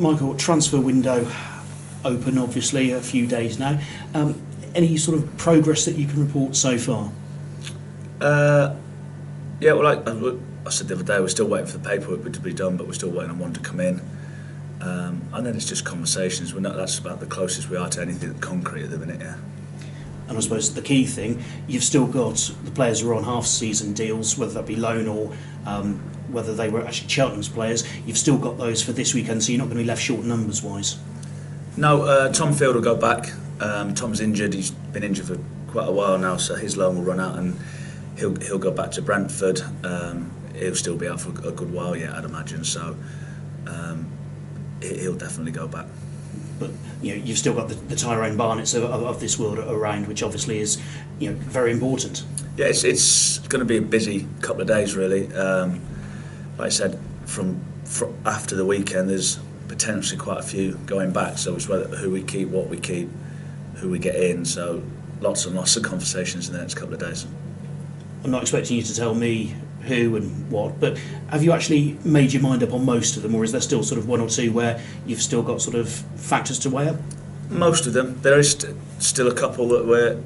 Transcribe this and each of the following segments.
Michael, transfer window open, obviously, a few days now. Any sort of progress that you can report so far? Yeah, well, like I said the other day, we're still waiting for the paperwork to be done, but we're still waiting on one to come in. And then it's just conversations. That's about the closest we are to anything concrete at the minute, yeah. And I suppose the key thing, you've still got the players who are on half-season deals, whether that be loan or whether they were actually Cheltenham's players. You've still got those for this weekend, so you're not going to be left short numbers-wise. No, Tom Field will go back. Tom's injured. He's been injured for quite a while now, so his loan will run out and he'll go back to Brentford. He'll still be out for a good while yet, I'd imagine. So he'll definitely go back. But you've still got the Tyrone Barnetts of this world around, which obviously is very important. Yeah, it's going to be a busy couple of days, really. Like I said, from after the weekend, there's potentially quite a few going back. So it's who we keep, what we keep, who we get in. So lots and lots of conversations in the next couple of days. I'm not expecting you to tell me who and what, but have you actually made your mind up on most of them, or is there still sort of one or two where you've still got sort of factors to weigh up? Most of them. There is still a couple that we're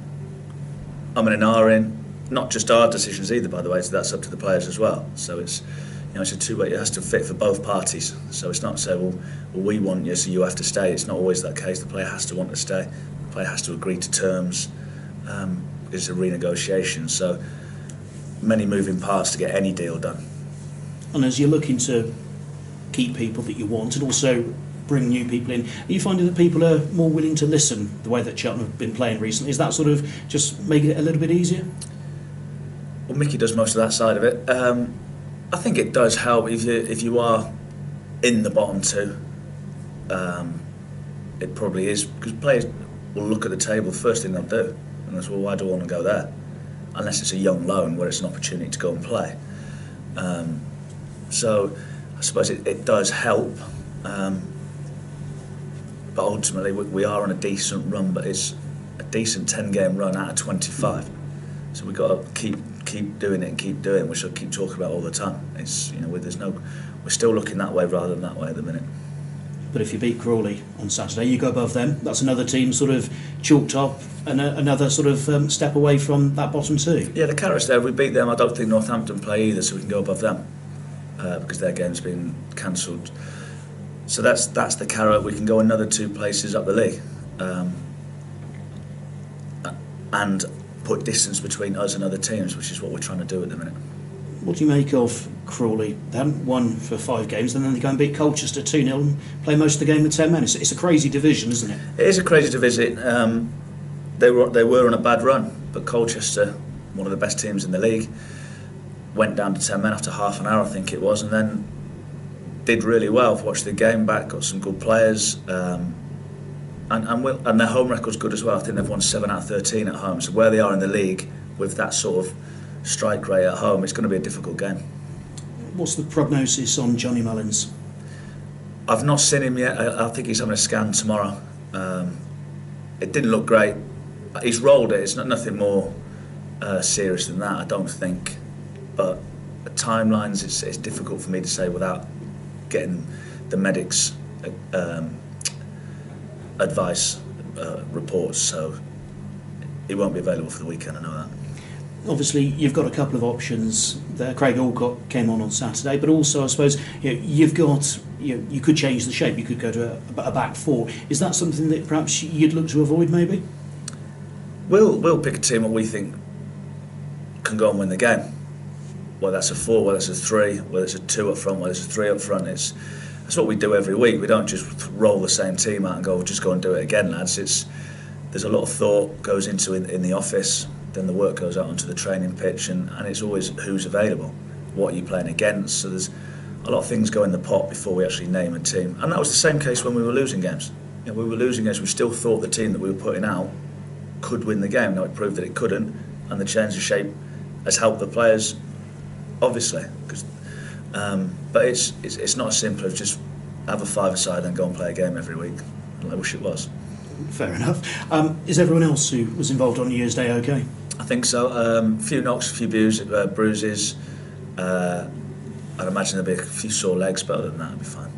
an R in. Not just our decisions either, by the way, so that's up to the players as well. So it's it's a two-way. It has to fit for both parties. So it's not say, well, we want you, so you have to stay. It's not always that case. The player has to want to stay. The player has to agree to terms. It's a renegotiation. So many moving parts to get any deal done. And as you're looking to keep people that you want and also bring new people in, are you finding that people are more willing to listen the way that Cheltenham have been playing recently? Is that sort of just making it a little bit easier? Well, Mickey does most of that side of it. I think it does help if you are in the bottom two. It probably is, because players will look at the table, the first thing they'll do, and that's, well, why do I want to go there? Unless it's a young loan where it's an opportunity to go and play. So I suppose it does help. But ultimately we are on a decent run, but it's a decent 10-game run out of 25. So we've got to keep doing it and keep doing it, which I'll keep talking about all the time. It's we're still looking that way rather than that way at the minute. But if you beat Crawley on Saturday, you go above them. That's another team sort of chalked up and another sort of step away from that bottom two. Yeah, the carrot's there. If we beat them, I don't think Northampton play either, so we can go above them because their game's been cancelled. So that's the carrot. We can go another 2 places up the league and put distance between us and other teams, which is what we're trying to do at the minute. What do you make of Crawley? They haven't won for 5 games, and then they go and beat Colchester 2-0 and play most of the game with 10 men. It's a crazy division, isn't it? It is a crazy division. They were on a bad run, but Colchester, one of the best teams in the league, went down to 10 men after half an hour, I think it was, and then did really well. Watched the game back, got some good players, and their home record's good as well. I think they've won 7 out of 13 at home. So where they are in the league with that sort of strike rate at home, it's going to be a difficult game. What's the prognosis on Johnny Mullins? I've not seen him yet. I think he's having a scan tomorrow. It didn't look great. He's rolled it. It's nothing more serious than that, I don't think. But timelines, it's difficult for me to say without getting the medics' advice reports. So he won't be available for the weekend, I know that. Obviously, you've got a couple of options there. Craig Alcott came on Saturday, but also I suppose you've got you could change the shape. You could go to a back 4. Is that something that perhaps you'd look to avoid, maybe? We'll pick a team that we think can go and win the game. Whether that's a 4, whether it's a 3, whether it's a 2 up front, whether it's a 3 up front. That's what we do every week. We don't just roll the same team out and go, just go and do it again, lads. There's a lot of thought goes into it in the office. Then the work goes out onto the training pitch, and it's always who's available, what are you playing against. So there's a lot of things go in the pot before we actually name a team. And that was the same case when we were losing games. We were losing games, we still thought the team that we were putting out could win the game. Now it proved that it couldn't, and the change of shape has helped the players, obviously. But it's not as simple as just have a 5-a-side and go and play a game every week. I wish it was. Fair enough. Is everyone else who was involved on New Year's Day okay? I think so. A few knocks, a few bruises. I'd imagine there'll be a few sore legs, but other than that, it'll be fine.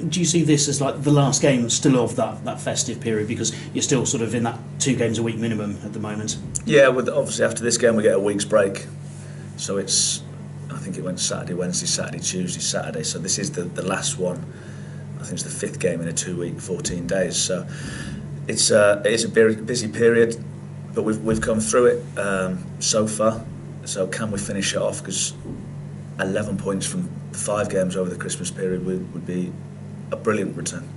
do you see this as like the last game still of that festive period, because you're still sort of in that 2 games a week minimum at the moment? Yeah, obviously after this game we get a week's break, so I think it went Saturday, Wednesday, Saturday, Tuesday, Saturday. So this is the last one. I think it's the 5th game in a 2-week, 14 days. So it is a very busy period, but we've come through it so far. So can we finish it off? Because 11 points from 5 games over the Christmas period would be a brilliant return.